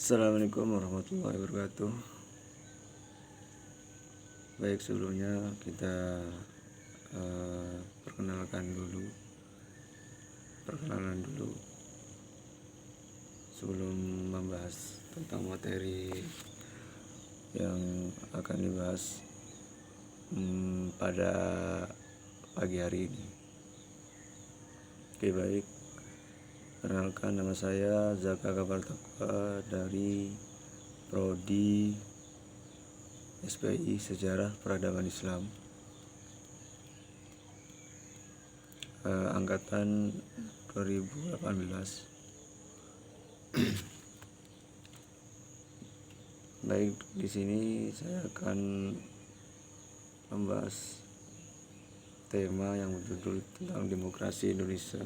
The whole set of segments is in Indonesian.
Assalamualaikum warahmatullahi wabarakatuh. Baik, sebelumnya kita perkenalan dulu sebelum membahas tentang materi yang akan dibahas pada pagi hari ini. Oke, baik. Perkenalkan, nama saya Zaka Kabar Taqwa dari Prodi SPI Sejarah Peradaban Islam, angkatan 2018. Baik, di sini saya akan membahas tema yang berjudul tentang demokrasi Indonesia.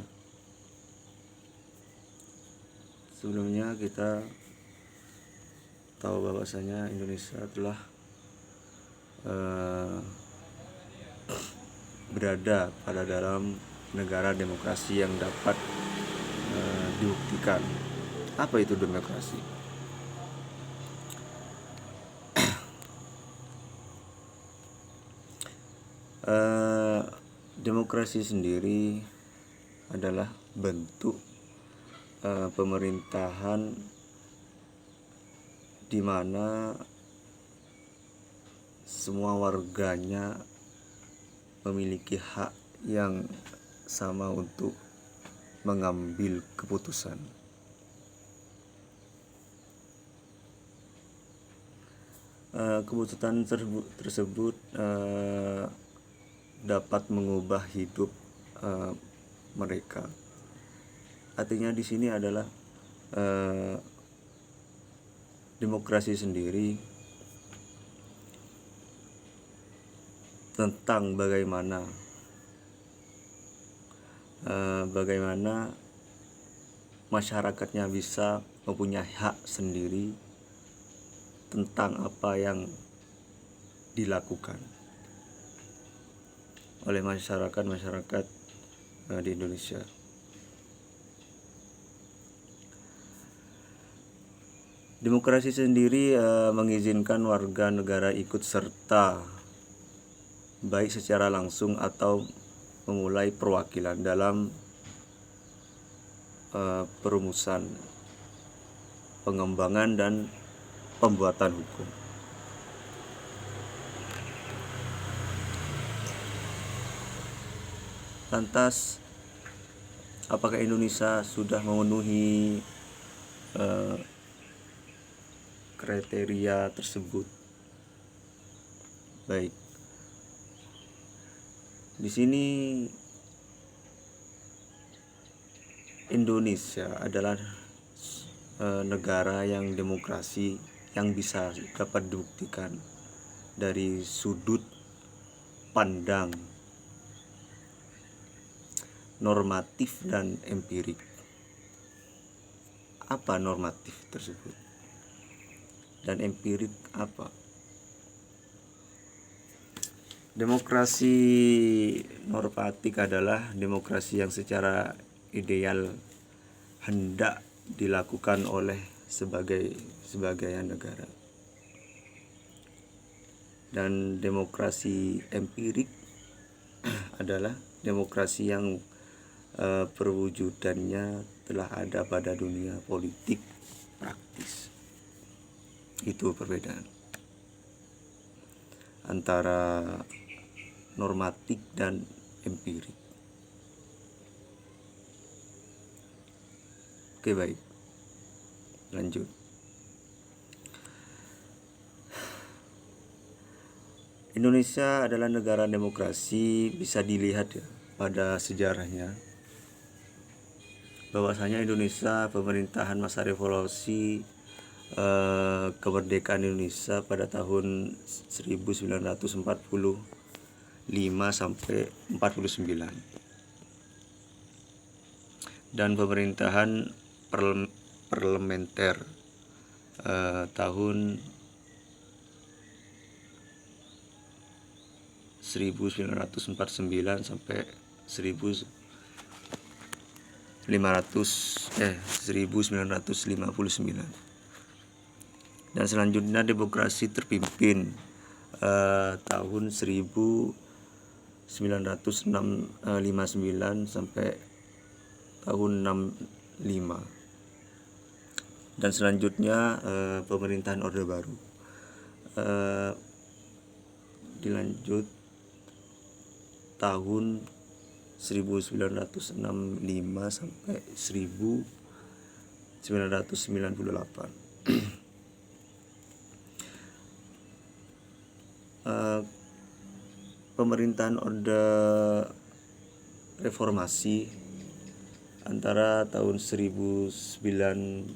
Sebelumnya kita tahu bahwasanya Indonesia telah berada pada dalam negara demokrasi yang dapat dibuktikan. Apa itu demokrasi? Demokrasi sendiri adalah bentuk pemerintahan di mana semua warganya memiliki hak yang sama untuk mengambil keputusan. Keputusan tersebut dapat mengubah hidup mereka. Artinya di sini adalah demokrasi sendiri tentang bagaimana masyarakatnya bisa mempunyai hak sendiri tentang apa yang dilakukan oleh masyarakat di Indonesia. Demokrasi sendiri mengizinkan warga negara ikut serta baik secara langsung atau memulai perwakilan dalam perumusan, pengembangan dan pembuatan hukum. Lantas, apakah Indonesia sudah memenuhi kriteria tersebut? Baik. Di sini Indonesia adalah negara yang demokrasi yang bisa dapat dibuktikan dari sudut pandang normatif dan empirik. Apa normatif tersebut? Dan empirik apa? Demokrasi normatif adalah demokrasi yang secara ideal hendak dilakukan oleh sebagian negara. Dan demokrasi empirik adalah demokrasi yang perwujudannya telah ada pada dunia politik praktis. Itu perbedaan antara normatif dan empirik. Oke, baik. Lanjut. Indonesia adalah negara demokrasi, bisa dilihat ya pada sejarahnya bahwasanya Indonesia pemerintahan masa revolusi kemerdekaan Indonesia pada tahun 1945 sampai 49 dan pemerintahan parlementer tahun 1949 sampai 1959. Dan selanjutnya demokrasi terpimpin tahun 1959 sampai tahun 65. Dan selanjutnya pemerintahan Orde Baru dilanjut tahun 1965 sampai 1998. Pemerintahan Orde Reformasi antara tahun 1989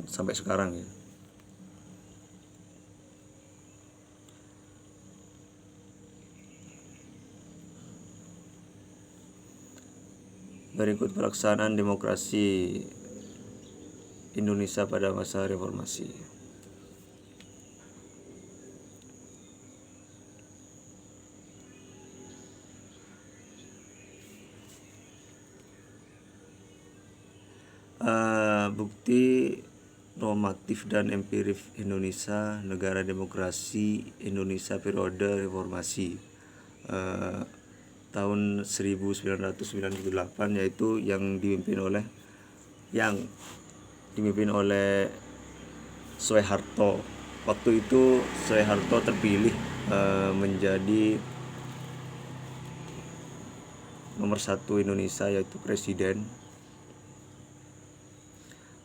sampai sekarang ya. Berikut pelaksanaan demokrasi Indonesia pada masa reformasi. Bukti normatif dan empiris Indonesia, negara demokrasi Indonesia periode reformasi tahun 1998, yaitu yang dipimpin oleh Soeharto. Waktu itu Soeharto terpilih menjadi nomor 1 Indonesia, yaitu presiden.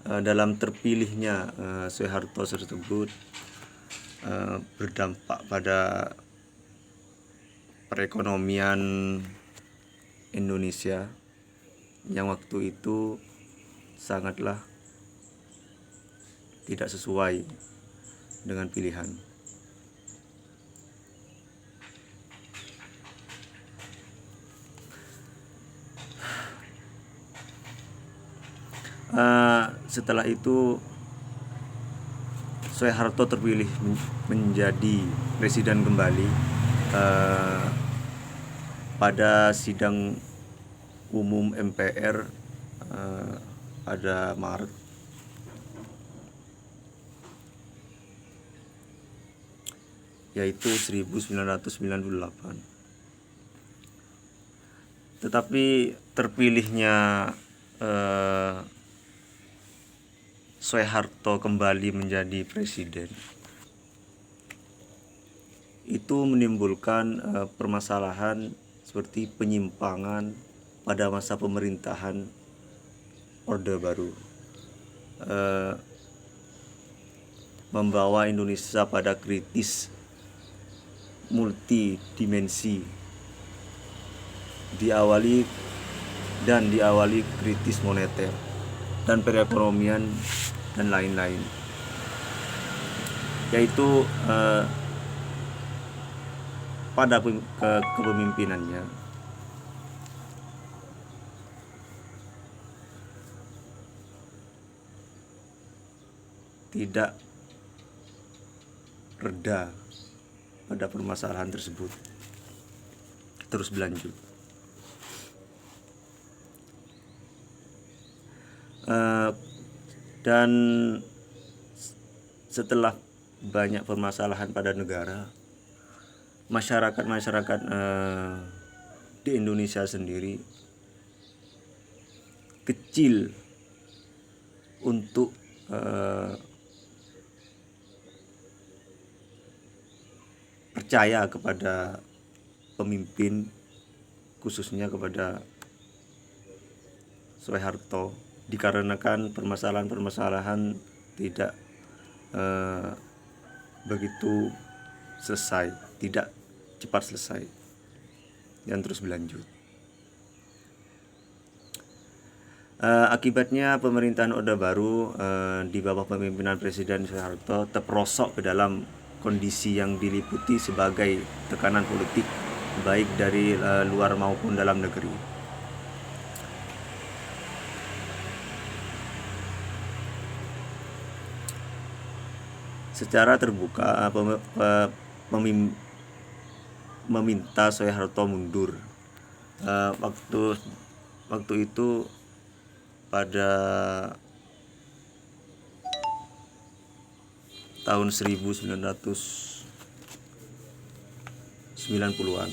Dalam terpilihnya Soeharto tersebut berdampak pada perekonomian Indonesia yang waktu itu sangatlah tidak sesuai dengan pilihan. Setelah itu Soeharto terpilih menjadi presiden kembali pada sidang umum MPR pada Maret yaitu 1998. Tetapi terpilihnya Soeharto kembali menjadi presiden itu menimbulkan permasalahan seperti penyimpangan pada masa pemerintahan Orde Baru, membawa Indonesia pada kritis multidimensi, diawali kritis moneter dan perekonomian dan lain-lain, yaitu pada kepemimpinannya tidak reda pada permasalahan tersebut, terus berlanjut. Dan setelah banyak permasalahan pada negara, masyarakat di Indonesia sendiri kecil untuk percaya kepada pemimpin, khususnya kepada Soeharto, dikarenakan permasalahan tidak begitu selesai, tidak cepat selesai dan terus berlanjut. Akibatnya pemerintahan Orde Baru di bawah pemimpinan Presiden Soeharto terperosok ke dalam kondisi yang diliputi sebagai tekanan politik baik dari luar maupun dalam negeri. Secara terbuka meminta Soeharto mundur. Waktu itu pada tahun 1990-an,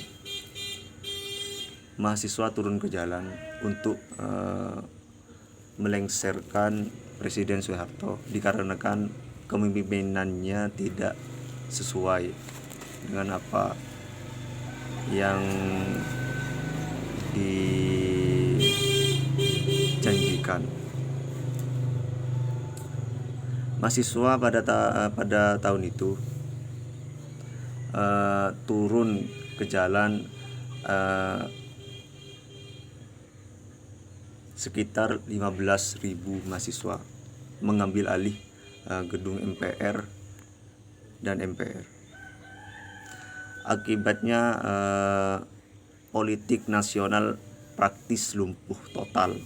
mahasiswa turun ke jalan untuk melengsarkan Presiden Soeharto dikarenakan kepemimpinannya tidak sesuai dengan apa yang dijanjikan. Mahasiswa pada tahun itu turun ke jalan sekitar 15.000 mahasiswa mengambil alih gedung MPR dan MPR. Akibatnya politik nasional praktis lumpuh total.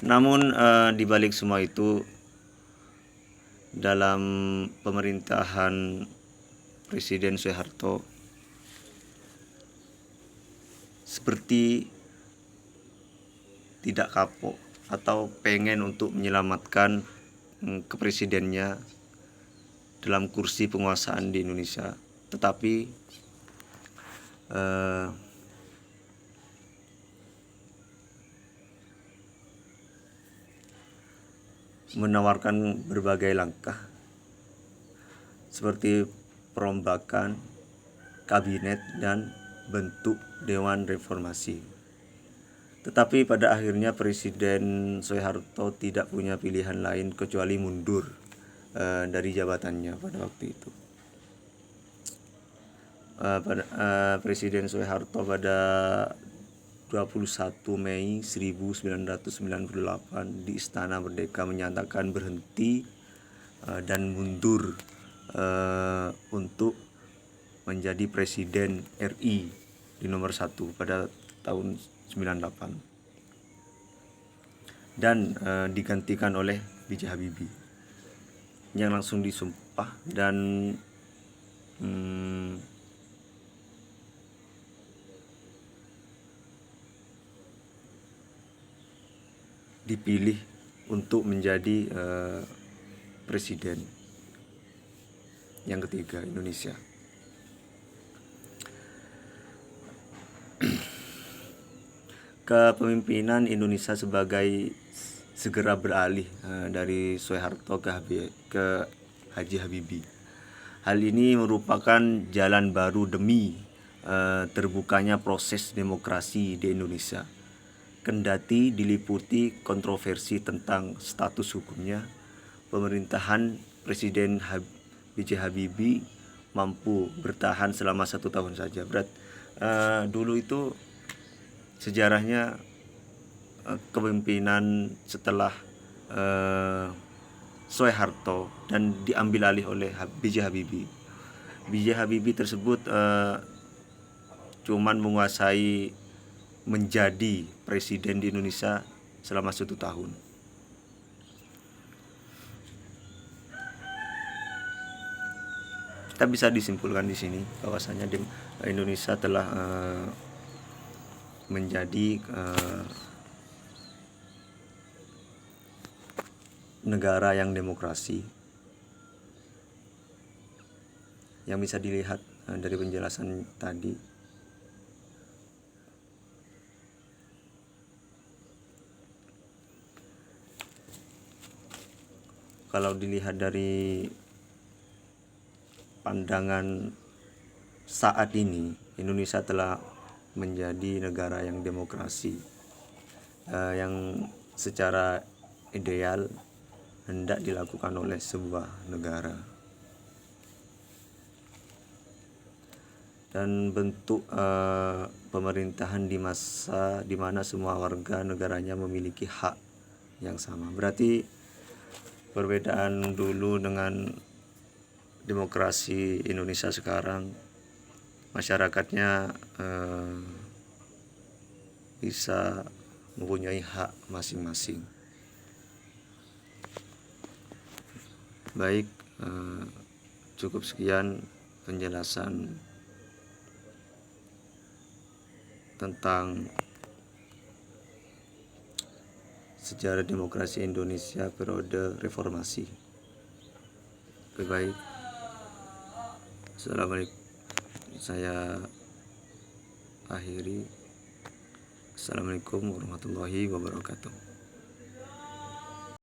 Namun di balik semua itu, dalam pemerintahan Presiden Soeharto seperti tidak kapok atau pengen untuk menyelamatkan kepresidennya dalam kursi penguasaan di Indonesia, tetapi menawarkan berbagai langkah seperti perombakan kabinet dan bentuk Dewan Reformasi. Tetapi pada akhirnya Presiden Soeharto tidak punya pilihan lain kecuali mundur dari jabatannya pada waktu itu. Presiden Soeharto pada 21 Mei 1998 di Istana Merdeka menyatakan berhenti dan mundur untuk menjadi Presiden RI di nomor 1 pada tahun 98 dan digantikan oleh B.J. Habibie yang langsung disumpah dan dipilih untuk menjadi presiden yang ketiga Indonesia. Kepemimpinan Indonesia segera beralih dari Soeharto ke Haji Habibie. Hal ini merupakan jalan baru demi terbukanya proses demokrasi di Indonesia. Kendati diliputi kontroversi tentang status hukumnya, pemerintahan Presiden B.J. Habibie mampu bertahan selama 1 tahun saja. Dulu itu sejarahnya kepemimpinan setelah Soeharto dan diambil alih oleh B.J. Habibie. B.J. Habibie tersebut cuman menguasai menjadi presiden di Indonesia selama 1 tahun. Kita bisa disimpulkan di sini bahwasanya Indonesia telah menjadi negara yang demokrasi, yang bisa dilihat dari penjelasan tadi. Kalau dilihat dari pandangan saat ini, Indonesia telah menjadi negara yang demokrasi, yang secara ideal hendak dilakukan oleh sebuah negara. Dan bentuk pemerintahan di masa di mana semua warga negaranya memiliki hak yang sama. Berarti perbedaan dulu dengan demokrasi Indonesia sekarang, masyarakatnya bisa mempunyai hak masing-masing. Baik, cukup sekian penjelasan tentang sejarah demokrasi Indonesia periode reformasi. Oke, baik. Assalamualaikum. Saya akhiri. Assalamualaikum warahmatullahi wabarakatuh.